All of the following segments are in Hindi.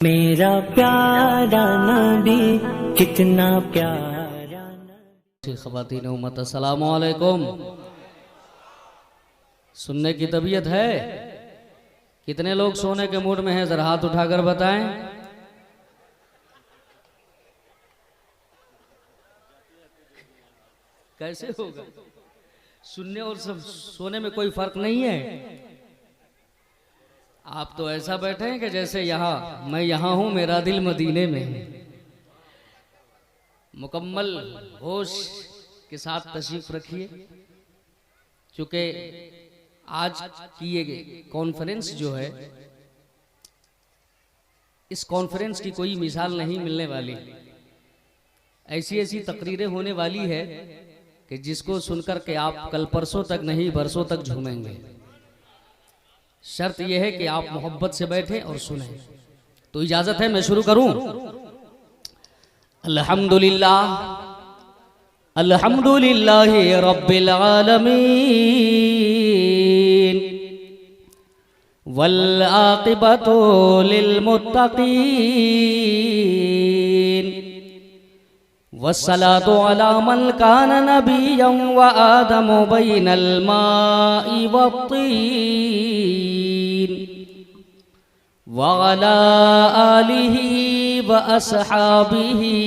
मेरा प्यारा नबी कितना प्यारा नबी। ख़वातीन उम्मत अस्सलामु अलैकुम। सुनने की तबीयत है? कितने लोग सोने के मूड में हैं, जरा हाथ उठाकर बताएं। कैसे होगा? सुनने और सब सोने में कोई फर्क नहीं है। आप तो ऐसा बैठे हैं कि जैसे यहाँ मैं यहाँ हूं, मेरा दिल मदीने में है। मुकम्मल होश के साथ तशरीफ रखिए, क्योंकि आज की ये कॉन्फ्रेंस जो है, इस कॉन्फ्रेंस की कोई मिसाल नहीं मिलने वाली। ऐसी ऐसी तकरीरें होने वाली है कि जिसको सुनकर के आप कल परसों तक नहीं बरसों तक झूमेंगे। शर्त यह है कि आप मोहब्बत से बैठे और सुने। तो इजाजत है मैं शुरू करूं। अल्हम्दुलिल्लाह अल्हम्दुलिल्लाहि रब्बिल आलमीन वल आक़िबतु लिल मुत्तक़ीन वस्सलातु अला मन कान नबिय्यन व आदमु बैनल माइ वत्तीन व अला आलिहि व अस्हाबिहि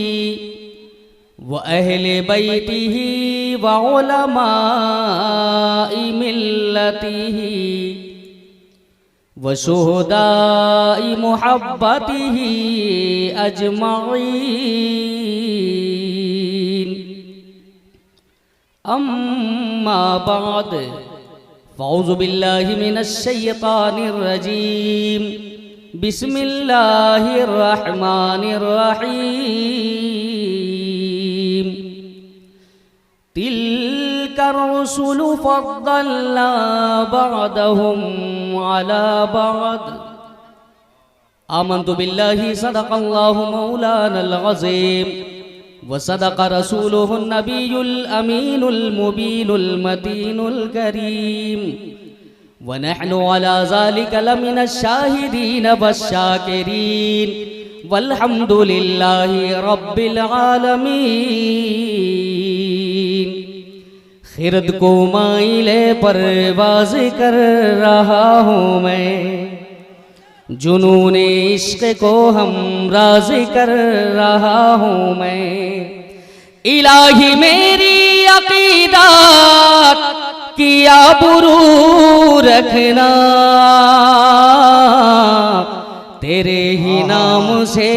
व अहले बैतिहि व उलमाइ मिल्लतिहि व शुहदाइ मुहब्बतिहि अजमईन। अम्मा बाद फ़अऊज़ु बिल्लाहि मिनश शैतानिर रजीम। बिस्मिल्लाहिर रहमानिर रहीम। तिल्कर रुसुलु फ़द्दलना बअदहुम अला बअद। आमन्तु बिल्लाहि सदक़ल्लाहु मौलानल अज़ीम व सदक़ रसूलुहुन नबियुल अमीनुल मुबीनुल मतीनुल करीम व नहनु अला ज़ालिका लमिनश शाहिदीन वश्शाकिरीन वल्हम्दुलिल्लाहि रब्बिल आलमीन। खिरद को माइले परवाज़ कर रहा हूँ मैं, जुनून इश्क़ को हम राज़ कर रहा हूँ मैं। इलाही मेरी अक़ीदत किया बुरू रखना, तेरे ही नाम से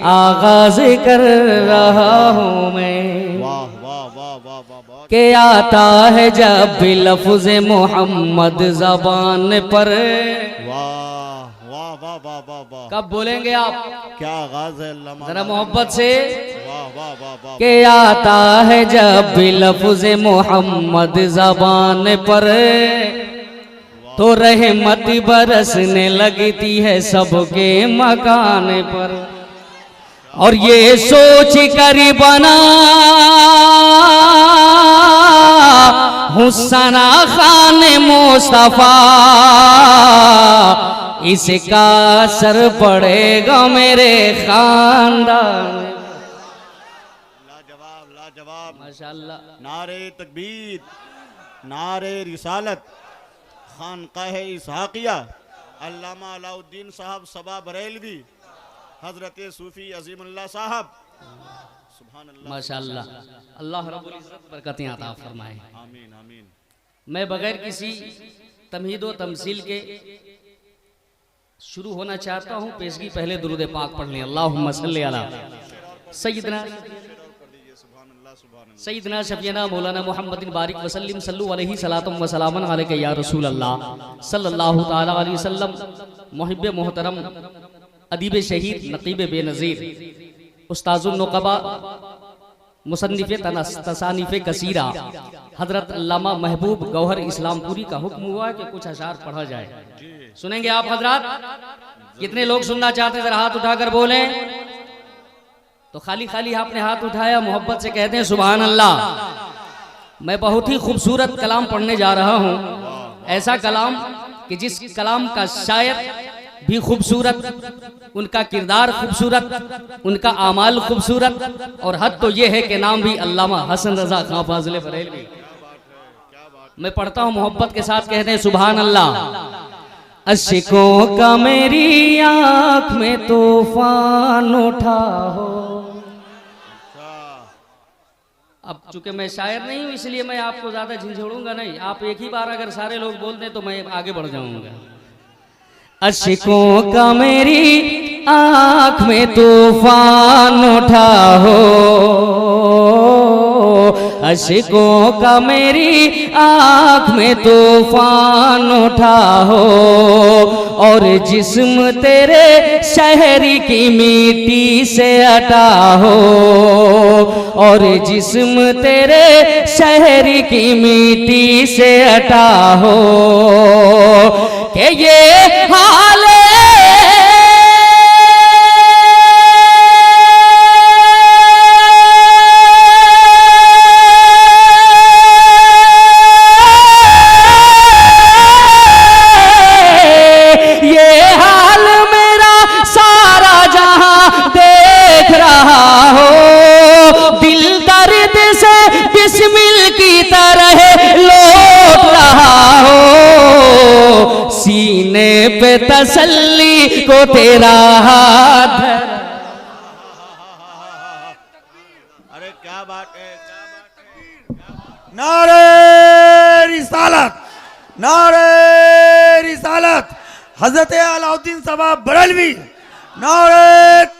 आगाज़ कर रहा हूँ मैं। के आता है जब भी लफ्ज़ मोहम्मद ज़बान पर। कब बोलेंगे आप? क्या आगाज़ है अल्लाह, जरा मोहब्बत से। के के आता है जब भी लफ्ज़ मोहम्मद ज़बान पर, तो रहमत बरसने लगती है सबके मकान पर। और ये सोच कर बना हुस्ना खान मुस्तफा, इसका असर पड़ेगा मेरे खानदान। लाजवाब लाजवाब माशाअल्लाह। नारे तकबीर, नारे रिसालत, खानकाह इसहाकिया, अल्लामा अलाउद्दीन साहब सबा बरेलवी, हजरत सूफी अजीमुल्लाह साहब। सुभान अल्लाह माशाअल्लाह। अल्लाह रब्बुल इज्जत बरकतें अता फरमाए। आमीन आमीन। मैं बगैर किसी तमहीद व तमसील के शुरू होना चाहता हूँ। पेशगी पहले दुरूद पाक पढ़ लें। अल्लाहुम्मा सल्ली अला सय्यदना सय्यदना शफीना मौलाना मुहम्मदिन बारिक वसल्लिम सल्लु अलैहि सलातुम व सलामन अलैका या रसूल अल्लाह सल्लल्लाहु तआला अलैहि वसल्लम। मुहिब्ब मोहतरम, अदीब शहीद, नकीब बेनज़ीर, उस्ताजुन नुक़बा, मुसन्निफ़ तसानीफ़ कसीरा हजरत अल्लामा महबूब गौहर इस्लामपुरी का हुक्म हुआ कि कुछ अशार पढ़ा जाए। सुनेंगे आप हजरात? कितने लोग सुनना चाहते हैं? जरा हाथ उठाकर बोलें। तो खाली खाली आपने हाथ उठाया, मोहब्बत से कहते हैं सुभान अल्लाह। मैं बहुत ही खूबसूरत कलाम पढ़ने जा रहा हूँ। ऐसा कलाम कि जिस कलाम का शायर भी खूबसूरत, उनका किरदार खूबसूरत, उनका आमाल खूबसूरत, और हद तो ये है कि नाम भी अल्लामा हसन रजा खां फाजिल बरेलवी। मैं पढ़ता हूँ मोहब्बत के साथ, कहते हैं सुभान अल्लाह। अशिकों का मेरी आंख में तूफान उठा हो। अब चूंकि मैं शायर नहीं हूं इसलिए मैं आपको ज्यादा झंझोड़ूंगा नहीं, आप एक ही बार अगर सारे लोग बोल दें तो मैं आगे बढ़ जाऊंगा। अशिकों का मेरी आंख में तूफान उठा हो, अशिकों का मेरी आंख में तूफान उठा हो, और जिस्म तेरे शहरी की मिट्टी से अटा हो, और जिस्म तेरे शहरी की मिट्टी से अटा हो, कि ये हाल पे तसल्ली को तेरा हाथ। अरे क्या बात है, क्या बात है। नारे रिसालत, नारे रिसालत, हजरत अलाउद्दीन साहब बरेलवी, नारे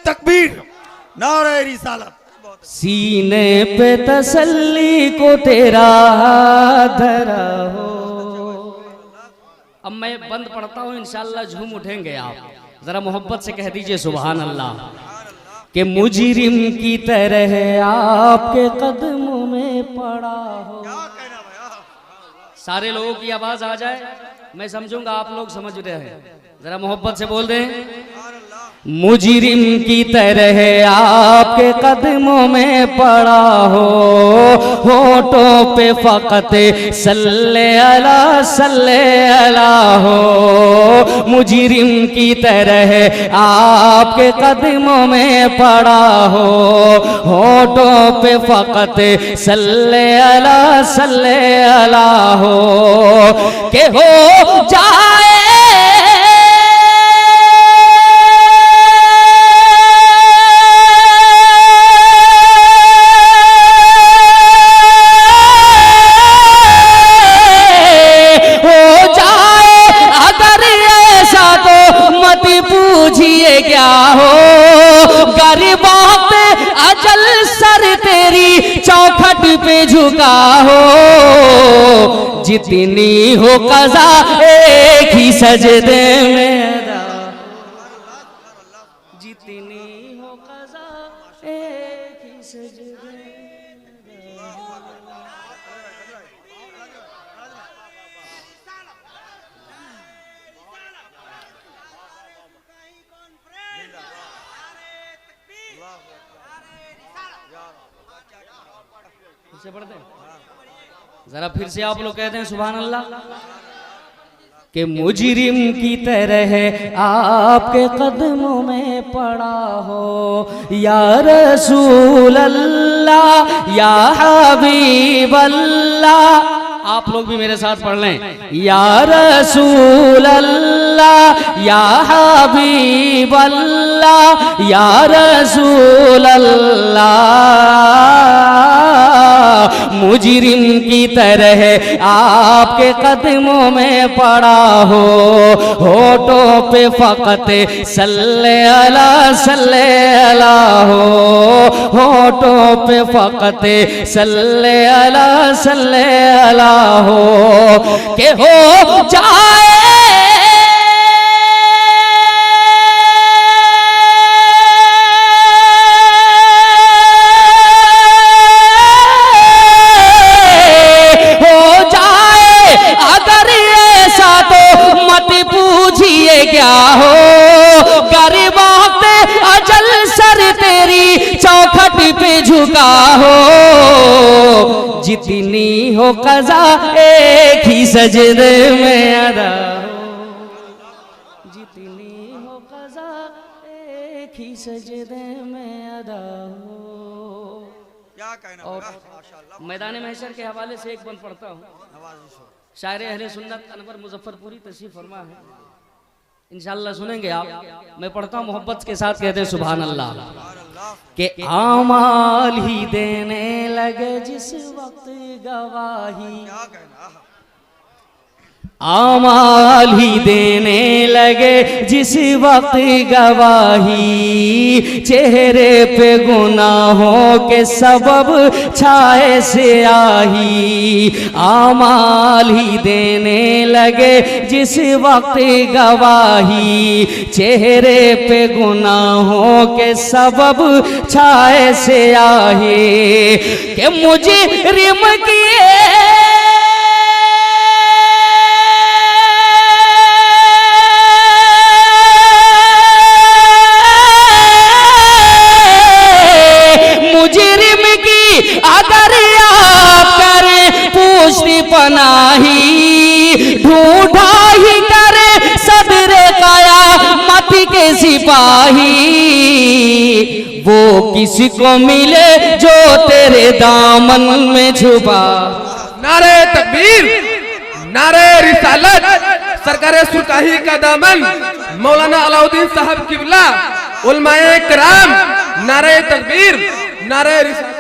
तकबीर, नारे रिसालत। सीने पे तसल्ली को तेरा हाथ धरा हो। अब मैं बंद पढ़ता हूँ, इंशाअल्लाह झूम उठेंगे आप। जरा मोहब्बत से कह दीजिए सुभान अल्लाह। कि मुजरिम की तरह आपके कदमों में पड़ा हो। सारे लोगों की आवाज आ जाए, मैं समझूंगा आप लोग समझ रहे हैं। जरा मोहब्बत से बोल दें। मुजरिम की तरह आपके कदमों में पड़ा हो, होठों पे फकत सल्ले अला हो। मुजरिम की तरह आपके कदमों में पड़ा हो, होठों पे फकत सल्ले अला हो। के हो जाए क्या हो, गरीबों पे अजल सर तेरी चौखट पे झुका हो। जितनी हो कज़ा एक ही सजदे में अदा, जितनी हो कज़ा एक ही सजदे में। पढ़ते हैं जरा फिर से आप लोग कहते हैं सुभान अल्लाह। कि मुजरिम की तरह आपके कदमों में पड़ा हो, या रसूल अल्लाह या हबीब अल्लाह। आप लोग भी मेरे साथ पढ़ लें। या रसूल अल्लाह या हबीब अल्लाह, या रसूल अल्लाह। मुजरिम की तरह आपके कदमों में पड़ा हो, होठों पे फकत सल्ले अला हो। होठों पे फकत सल्ले अला हो। के हो जाए क्या हो, गरीबों पे अजल सर तेरी चौखट पे झुका हो। जितनी हो कज़ा एक ही सजदे में अदा हो, जितनी एक ही सजदे में अदा हो। क्या कहना और पड़ा? माशाअल्लाह। मैदान महशर के हवाले से एक बंद पढ़ता हूँ। नवाज़िश हो। शायर अहले सुन्नत अनवर मुजफ्फरपुरी तशरीफ फरमा है, इंशाअल्लाह सुनेंगे आप। मैं पढ़ता हूँ मोहब्बत के साथ, कहते हैं सुभान अल्लाह। के आमाल ही देने लगे जिस वक्त गवाही, क्या कहना? आमाल ही देने लगे जिस वक्त गवाही, चेहरे पे गुनाहों के सबब छाए से आही। आमाल ही देने लगे जिस वक्त गवाही, चेहरे पे गुनाहों के सबब छाए से आही। कि मुझे रिम किए मुजरिम की अगर आप करें पूछती पनाही, ढूंढा ही करे सदरे कयामत के सिपाही। वो किसी को मिले जो तेरे दामन में छुपा। नारे तकबीर, नारे रिसालत, सरकारे सुरकाही का दामन, मौलाना अलाउद्दीन साहब किबला, उलमाए किराम, नारे तकबीर, नारे रिसालत।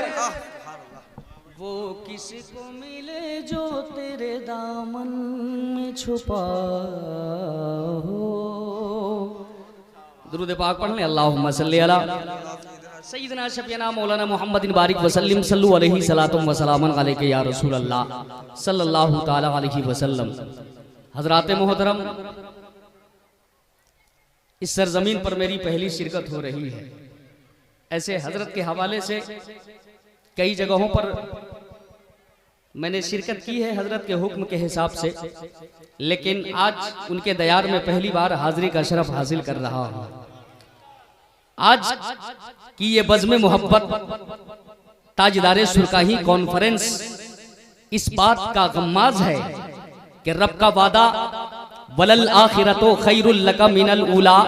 वो किसी को मिले जो तेरे दामन में छुपा हो। दुरूद पाक पढ़ लें। अल्लाहुम्मा सल्ली अला सय्यिदना शफीना मौलाना मुहम्मदिन बारिक वसल्लम सल्लु अलैहि सलातुम व सलामन अलैका या रसूल अल्लाह सल्लल्लाहु ताला अलैहि वसल्लम। हजरात मोहतरम, इस सरजमीन पर मेरी पहली शिरकत हो रही है। ऐसे हजरत के हवाले से कई जगहों पर मैंने शिरकत की है हजरत के हुक्म के हिसाब से, लेकिन आज उनके दयार में पहली बार हाजिरी का शरफ हासिल कर रहा हूं। आज की ये बज़्म मोहब्बत ताजदारे सुरकाही कॉन्फ्रेंस इस बात का गम्माज है कि रब का वादा वलल आखिरतो खैरुल लका मिनल ऊला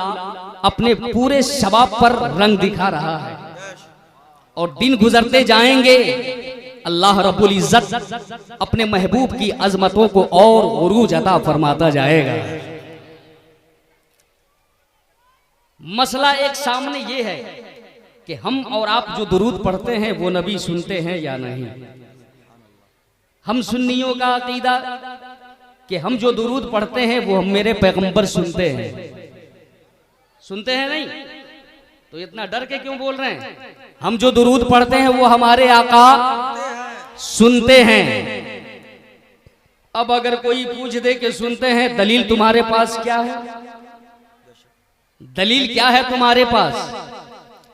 अपने पूरे शबाब पर रंग दिखा रहा है। और दिन गुजरते जाएंगे, अल्लाह रब्बुल इज्जत अपने महबूब की अजमतों को और उरूज अता फरमाता जाएगा। मसला एक सामने ये है कि हम और आप जो दुरूद पढ़ते हैं वो नबी सुनते हैं या नहीं। हम सुन्नियों का अकीदा कि हम जो दुरूद पढ़ते हैं वो हम मेरे पैगंबर सुनते हैं। सुनते हैं नहीं तो इतना डर के क्यों बोल रहे हैं? हम जो दुरूद पढ़ते हैं वो हमारे आका सुनते हैं। अब अगर कोई पूछ दे कि सुनते हैं, दलील तुम्हारे पास क्या है? दलील क्या है तुम्हारे पास?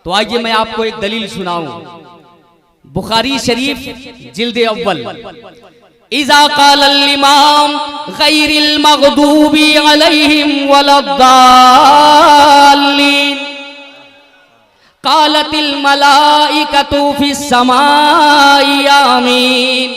तो आइए मैं आपको एक दलील सुनाऊं। बुखारी शरीफ जिल्द अव्वल, इज़ा क़ालल इमाम गैरिल मग़दूबी अलैहिम वलद्दाल्लीन क़ालतिल मलाइकतु फिस समाई आमीन।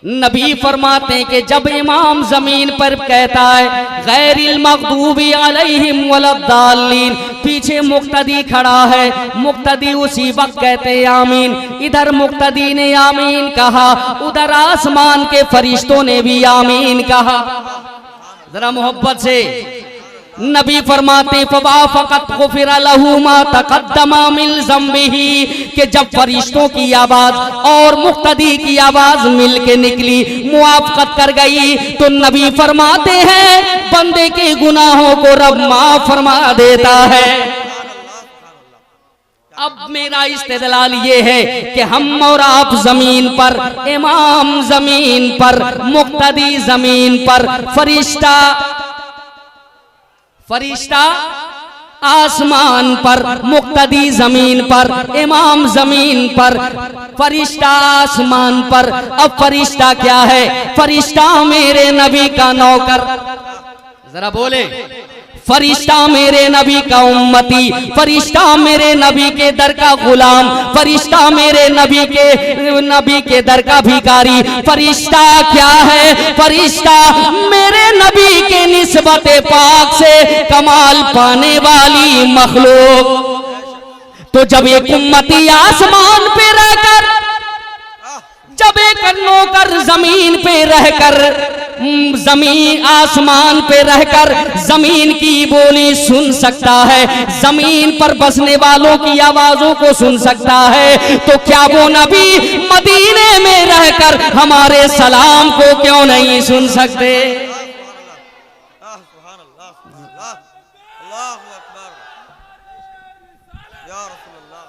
नबी फरमाते हैं कि जब इमाम जमीन पर कहता है गैरिल मग़दूबी अलैहिम वलद्दाल्लीन, पीछे मुक्तदी खड़ा है, मुक्तदी उसी वक्त कहते हैं आमीन। इधर मुक्तदी ने आमीन कहा, उधर आसमान के फरिश्तों ने भी आमीन कहा। जरा मोहब्बत से नबी फरमाते फवाफ़क़त गुफ़िर लहू मा तक़द्दमा मिन ज़म्बिही, कि जब फरिश्तों की आवाज और मुक्तदी की आवाज मिल के निकली, मुआफ़क़त कर गई, तो नबी फरमाते हैं बंदे के गुनाहों को रब माफ फरमा देता है। अब मेरा इस्तेदलाल ये है कि हम और आप जमीन पर, इमाम जमीन पर, मुक्तदी जमीन पर, फरिश्ता आसमान पर, मुक्तदी जमीन पर, इमाम जमीन पर, फरिश्ता आसमान पर। अब फरिश्ता क्या है? फरिश्ता मेरे नबी का नौकर। जरा बोले, फरिश्ता मेरे नबी का उम्मती, फरिश्ता मेरे नबी के दर का गुलाम, फरिश्ता मेरे नबी के दर का भिखारी। फरिश्ता क्या है? फरिश्ता मेरे नबी के निस्बत पाक से कमाल पाने वाली मखलूक। तो जब एक उम्मती आसमान पे रहकर, जब एक नौकर जमीन पे रहकर, जमीन आसमान पे रहकर जमीन की बोली सुन सकता है, जमीन पर बसने वालों की आवाजों को सुन सकता है, तो क्या वो नबी मदीने में रहकर हमारे सलाम को क्यों नहीं सुन सकते? सुभान अल्लाह, सुभान अल्लाह, अल्लाहु अकबर, या रसूलल्लाह।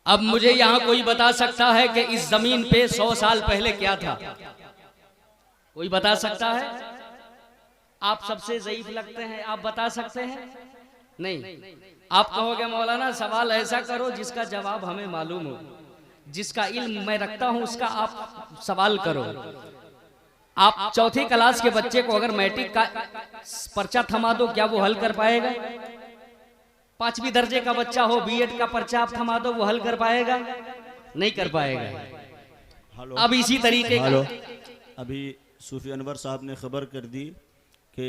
अब मुझे यहाँ कोई बता सकता है कि इस जमीन पे 100 साल पहले क्या था? कोई बता सकता है? आप सबसे ज़ईफ लगते हैं, आप बता सकते हैं? नहीं। आप कहोगे मौलाना सवाल ऐसा करो जिसका जवाब हमें मालूम हो, जिसका इल्म मैं रखता हूं उसका आप सवाल करो। आप चौथी क्लास के बच्चे को अगर मैट्रिक का पर्चा थमा दो, क्या वो हल कर पाएगा? 5वीं दर्जे का बच्चा हो, बीएड का पर्चा आप थमा दो, वो हल कर पाएगा? नहीं कर पाएगा। अब इसी तरीके का अभी सूफी अनवर साहब ने खबर कर दी कि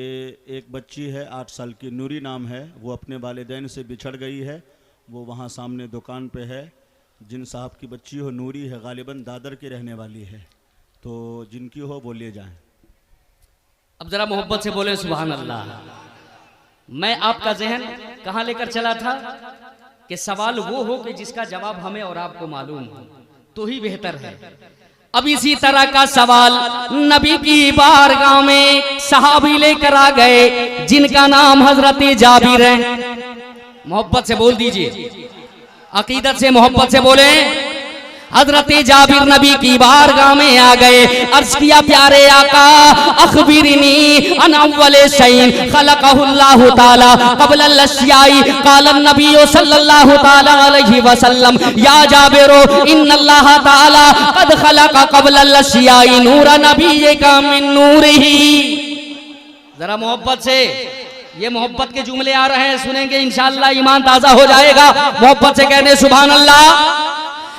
एक बच्ची है 8 साल की, नूरी नाम है, वो अपने वालिदैन से बिछड़ गई है। वो वहाँ सामने दुकान पे है। जिन साहब की बच्ची हो नूरी है, गालिबन दादर की रहने वाली है, तो जिनकी हो वो ले जाएं। अब जरा मोहब्बत से बोले सुभान अल्लाह। मैं आपका जहन कहाँ लेकर चला था कि सवाल वो हो कि जिसका जवाब हमें और आपको मालूम हो तो ही बेहतर है। अब इसी तरह का सवाल नबी की बारगाह में सहाबी लेकर आ गए, जिनका नाम हजरत जाबिर है। मोहब्बत से बोल दीजिए, अकीदत से मोहब्बत से बोले। हजरत जाबिर नबी की बारगाह में आ गए, अर्ज किया प्यारे आका अखबिरनी अन अव्वल शैइन खलक़हुल्लाहु ताला क़ब्ल अल-अश्याई क़ाल नबी सल्लल्लाहु ताला अलैहि वसल्लम या जाबिर इन्नल्लाह ताला क़द खलक़ क़ब्ल अल-अश्याई नूर नबिय्यिका मिन नूरिही। जरा मोहब्बत से, ये मोहब्बत के जुमले आ रहे हैं, सुनेंगे इंशाअल्लाह ईमान ताजा हो जाएगा। मोहब्बत से कहने सुभान अल्लाह।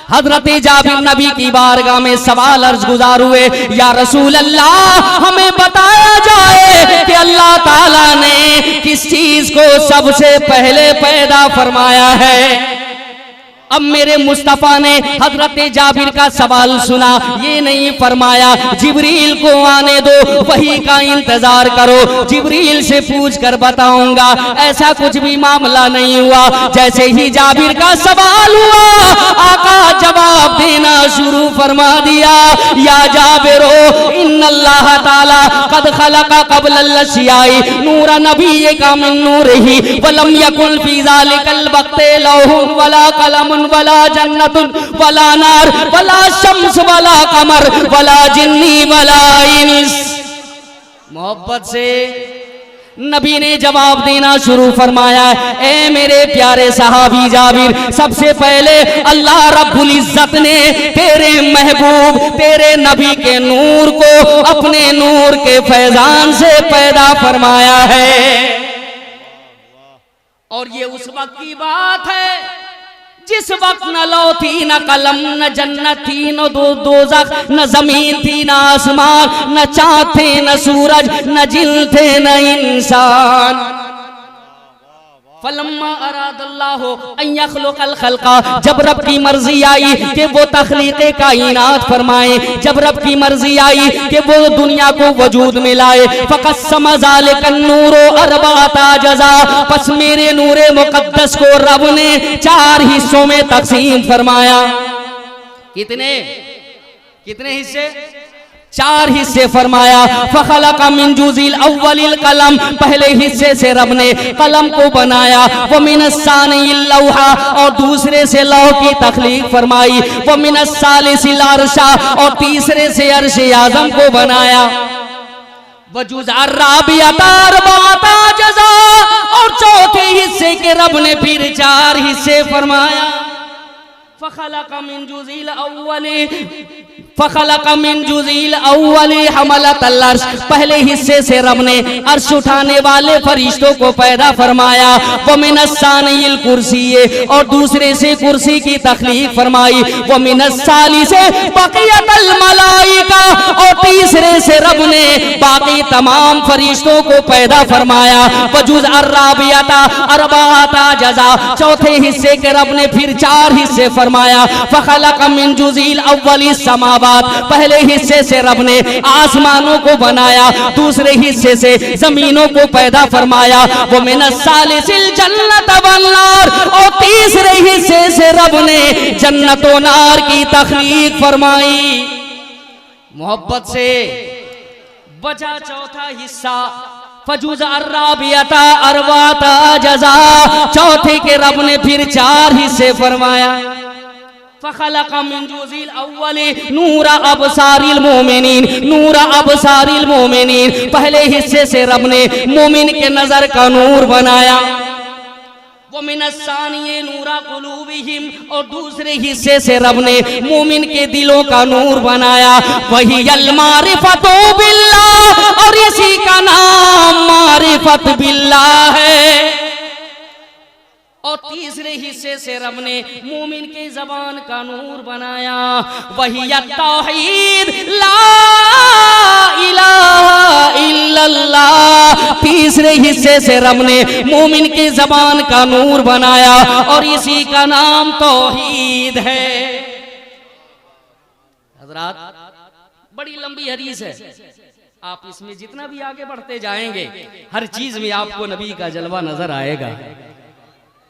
हजरत जाबिर नबी की बारगाह में सवाल अर्ज गुजार हुए, या रसूल अल्लाह हमें बताया जाए कि अल्लाह ताला ने किस चीज को सबसे पहले पैदा फरमाया है। अब मेरे मुस्तफा ने हजरत जाबिर का सवाल सुना, ये नहीं फरमाया जिब्रील को आने दो, वही का इंतजार करो, जिब्रील से पूछ कर बताऊंगा। ऐसा कुछ भी मामला नहीं हुआ। जैसे ही जाबिर का सवाल हुआ, आका जवाब देना शुरू फरमा दिया, या जाबिरो इन्नल्लाह ताला क़द खलक़ क़ब्ल अल-अश्याई नूर नबिय्यिका मिन नूरिही वलम यकुन फी ज़ालिकल वक़्ति लौहुन वला कलमुन वला जन्नतुन वला नार वला शम्स वला कमर वला जिन्नी वला इंस। मोहब्बत से नबी ने जवाब देना शुरू फरमाया, ए मेरे प्यारे सहाबी जाबिर, सबसे पहले अल्लाह रब्बुल इज्जत ने तेरे महबूब तेरे नबी के नूर को अपने नूर के फैजान से पैदा फरमाया है। और ये उस वक्त की बात है जिस वक्त न लौ थी, न कलम, न जन्नत थी, न दोज़ख, न जमीन थी, न आसमान, न चाँद थे, न सूरज, न जिन थे, न इंसान। फलम्मा अरादल्लाहु अन यख़्लुक़ल ख़ल्क़ा, जब रब की मर्जी आई कि वो तख्लीक़े कायनात फरमाए, जब रब की मर्जी आई कि वो दुनिया को वजूद में लाए, फ़क़स्सम ज़ालिकन नूर अर्बअता जज़ा, बस मेरे नूरे मुक़द्दस को रब ने 4 हिस्सों में तक़सीम फरमाया। कितने हिस्से? 4 हिस्से फरमाया। फ़ख़लक़ मिन जुज़िल अव्वलिल कलम, पहले हिस्से से रब ने कलम को बनाया। व मिनस्सानिल लौहा, और दूसरे से लौह की तख्लीक फरमाई। व मिनस्सालिसिल अर्शा, और तीसरे से अर्श आज़म को बनाया। व जुज़अर राबिअता अर्बअता जज़ा, और चौथे हिस्से के रब ने फिर 4 हिस्से फरमाया। फखलक मिन जुज़ील अव्वली हमलतल अर्श, पहले हिस्से से रब ने अर्श उठाने वाले फरिश्तों को पैदा फरमाया। व मिनस्सानिल कुर्सी, और दूसरे से कुर्सी की तख्लीक फरमाई। व मिनस्साली से बक़ियतल मलाइका, और तीसरे से रब ने बाकी तमाम फरिश्तों को पैदा फरमाया। व जुज़ अर्राबियता अरबाता जज़ा, चौथे हिस्से के रब ने फिर 4 हिस्से फरमाया। फखलक मिन जुज़ील अव्वली समावात, पहले हिस्से से रब ने आसमानों को बनाया, दूसरे हिस्से से जमीनों को पैदा फरमाया। वो मिनस्सालिसिल जन्नत वन नार, और तीसरे हिस्से से रब ने जन्नत व नार की तख्लीक फरमाई। मोहब्बत से बचा चौथा हिस्सा। फजुज अर्राबियता अरबाता जज़ा, चौथे के रब ने फिर 4 हिस्से फरमाया। फखलक मिन जुज़ील अव्वली नूर अबसारिल मोमिनीन, नूर अबसारिल मोमिनीन, पहले हिस्से से रब ने मोमिन के नजर का नूर बनाया। वो मिनस्सानिये नूरा कुलूबिहिम, और दूसरे हिस्से से रब ने मोमिन के दिलों का नूर बनाया। वही अल मारिफतु बिल्लाह, और इसी का नाम मारिफत बिल्लाह है। और तीसरे हिस्से से रब ने मोमिन के जबान का नूर बनाया। वही तौहीद ला इलाहा इल्लल्लाह, तीसरे हिस्से से रब ने मोमिन के जबान का नूर बनाया, और इसी का नाम तौहीद है। हज़रात, बड़ी लंबी हदीस है, आप इसमें जितना भी आगे बढ़ते जाएंगे हर चीज में आपको नबी का जलवा नजर आएगा।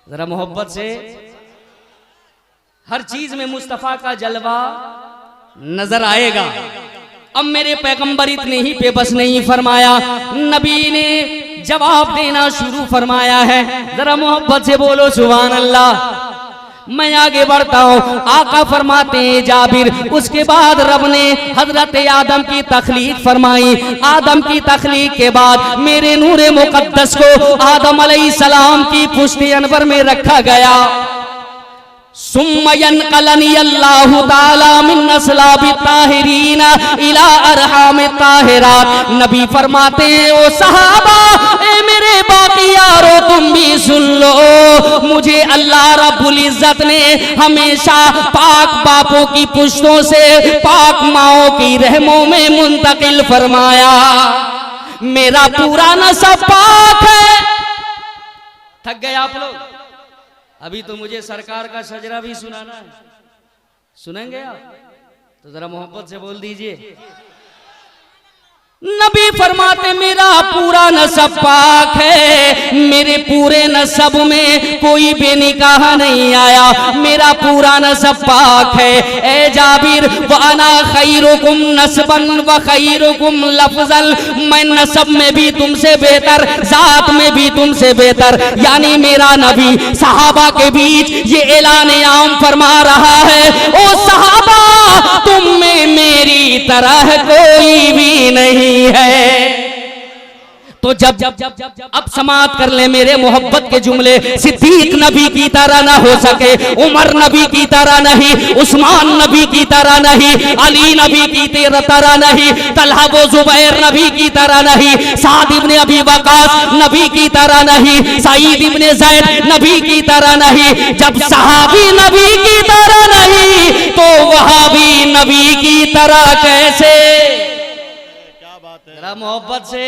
जरा मोहब्बत से हर चीज में मुस्तफा का जलवा नजर आएगा। अब मेरे पैगंबर इतने ही पे बस नहीं फरमाया, नबी ने जवाब देना शुरू फरमाया है। जरा मोहब्बत से बोलो सुभान अल्लाह। मैं आगे बढ़ता हूँ, आका फरमाते हैं जाबिर, उसके बाद रब ने हजरत आदम की तख्लीक फरमाई। आदम की तख्लीक के बाद मेरे नूरे मुकद्दस को आदम अलैहिस्सलाम की पुश्ते अनवर में रखा गया। सुम्मा यनक़लनी अल्लाहु ताला मिन नस्लाबि ताहिरीन इला अरहामि ताहिरात। नबी फरमाते हैं ओ सहाबा, ए मेरे बाकी यारो तुम भी सुन लो, मुझे अल्लाह रब्बुल इज्जत ने हमेशा पाक बापों की पुश्तों से पाक माओं की रहमों में मुंतकिल फरमाया। मेरा पूरा नसब पाक है। थक गए आप लोग? अभी तो मुझे सरकार का सजरा भी सुनाना है, सुनेंगे आप? तो जरा मोहब्बत से बोल दीजिए। नबी फरमाते मेरा पूरा नसब पाक है, मेरे पूरे नसब में कोई बेनिकाह नहीं आया, मेरा पूरा नसब पाक है। ए जाबिर, वाना खैरुकुम नसबन व खैरुकुम लफ्ज़ल, मैं नसब में भी तुमसे बेहतर, जात में भी तुमसे बेहतर। यानी मेरा नबी सहाबा के बीच ये ऐलान आम फरमा रहा है, ओ सहाबा तुम में मेरी तरह कोई भी नहीं है। तो जब अब समाप्त कर ले मेरे मोहब्बत के जुमले। सिद्दीक नबी की तरह ना हो सके, उमर नबी की तरह नहीं, उस्मान नबी की तरह नहीं, अली नबी की तरह नहीं, तलहा व जुबैर नबी की तरह नहीं, साद इब्ने अबी वकास नबी की तरह नहीं, सईद इब्ने ज़ैद नबी की तरह नहीं। जब सहाबी नबी की तरह नहीं तो वहाबी नबी की तरह कैसे? क्या बात है? जरा मोहब्बत से,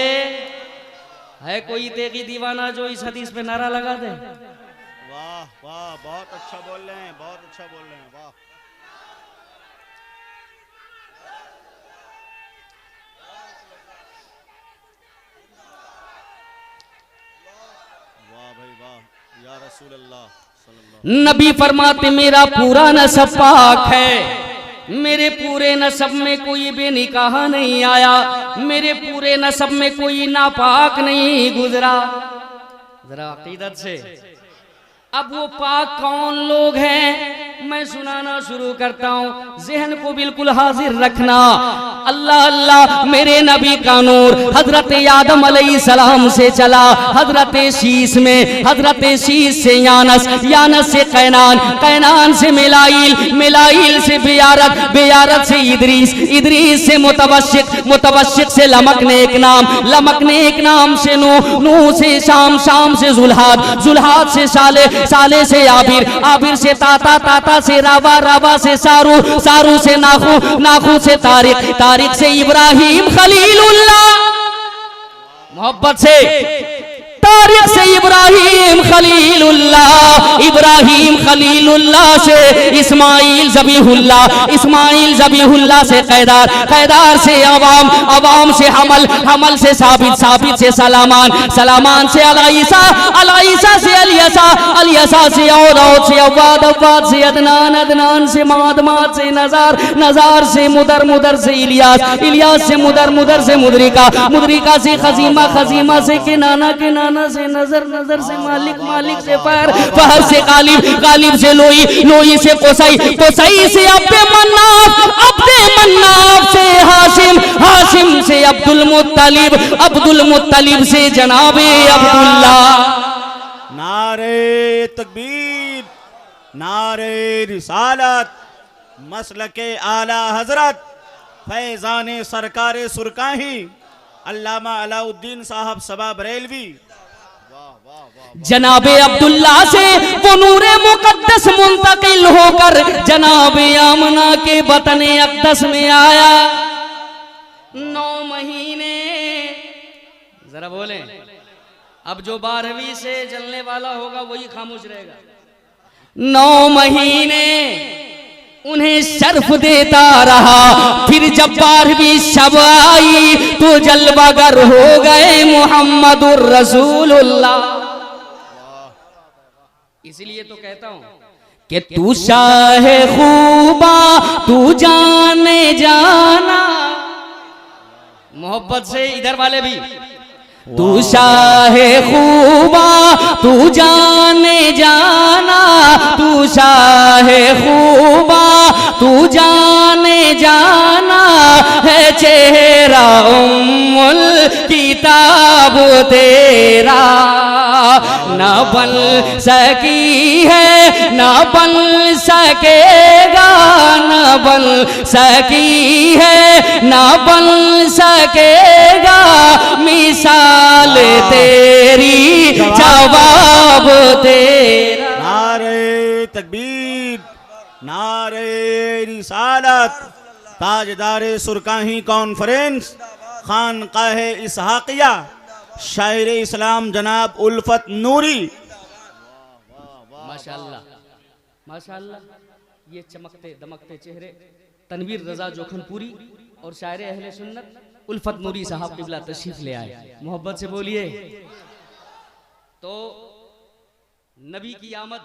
है कोई तेगी दीवाना जो इस हदीस पे नारा लगा दे? वाह वाह, बहुत अच्छा बोल रहे हैं, बहुत अच्छा बोल रहे हैं, वाह वाह भाई वाह, या रसूल अल्लाह सल्लल्लाहु। नबी फरमाते मेरा पूरा नसब पाक है, मेरे पूरे नसब में कोई बेनिकाह नहीं आया, मेरे पूरे नसब में कोई नापाक नहीं गुजरा। जरा अकीदत से। अब वो पाक कौन लोग हैं मैं सुनाना शुरू करता हूँ, जहन को बिल्कुल हाजिर रखना। अल्लाह अल्लाह मेरे नबी का नूर हजरत आदम अलैहिस्सलाम से चला, हजरत शीस में, हजरत शीस से यानस, यानस से कैनान, कैनान से मिलाइल, मिलाइल से बियारत, बियारत से इदरीस, इदरीस से मुतवश्शिक, मुतवश्शिक से लमक ने एक नाम, लमक ने एक नाम से नूह, नूह से शाम, शाम से जुल्हाद, जुल्हाद से साले, साले से आबिर, आबिर से ताता, ताता से रावा, रावा से सारू, सारू से नाखू, नाखू से तारिक, तारिक से इब्राहिम खलीलुल्लाह, मोहब्बत से तारिक से इब्राहिम खलीलुल्लाह, इब्राहिम खलीलुल्लाह से इस्माइल ज़बीहुल्लाह, इस्माइल ज़बीहुल्लाह से कैदार, कैदार से अवाम, अवाम से हमल, हमल से साबित, साबित से सलामान, सलामान से अलईसा, अलईसा से अलियसा, अलियसा से औद से अव्वाद, अव्वाद से अदनान, अदनान से माद, माद से नजार, नजार से मुदर, मुदर से इलियास, इलियास से मुदर, मुदर से मुदरिका, मुदरिका से खजीमा, खजीमा से किनाना, किनाना से नजर, नजर से मालिक, मालिक से फहर, फहर से गालिब, गालिब से लोई, लोई से कोसई, कोसई से अब्दे मन्नाफ, अब्दे मन्नाफ से हाशिम, हाशिम से अब्दुल मुत्तलिब, अब्दुल मुत्तलिब से जनाबे अब्दुल्ला। नारे तकबीर, नारे रिसालत, मसलके आला हजरत फैजान सरकार सुरकाही अल्लामा अलाउद्दीन साहब सबा बरेलवी जनाबे अब्दुल्ला से वो नूरे मुकद्दस मुंतकिल होकर जनाबे आमना के बतने अक़दस में आया। 9 महीने, जरा बोलें, अब जो 12वीं से जलने वाला होगा वही खामोश रहेगा। 9 महीने उन्हें शर्फ देता रहा, फिर जब 12वीं शब आई तो जलवागर हो गए मुहम्मदुर रसूलुल्लाह। इसलिए तो कहता हूं कि तू शाहे खूबा तू जाने जाना, मोहब्बत से इधर वाले भी, तू शाहे खूबा तू जाने जाना, तू शाहे खूबा तू जाने जाना, है चेहरा उम्मुल किताब तेरा, ना बन सकी है ना बन सकेगा, ना बन सकी है ना बन सकेगा, मिसाल तेरी जवाब तेरा। नारे तकबीर, नारे रिसालत, ताजदारे सुरकाही कॉन्फ्रेंस, खानकाहे इसहाकिया, शायर इस्लाम जनाब उल्फत नूरी। माशाअल्लाह, माशाअल्लाह, ये चमकते दमकते चेहरे तनवीर रजा जोखनपुरी और शायर अहले सुन्नत उल्फत नूरी साहब किबला तशरीफ ले आए। मोहब्बत से बोलिए। तो नबी की आमद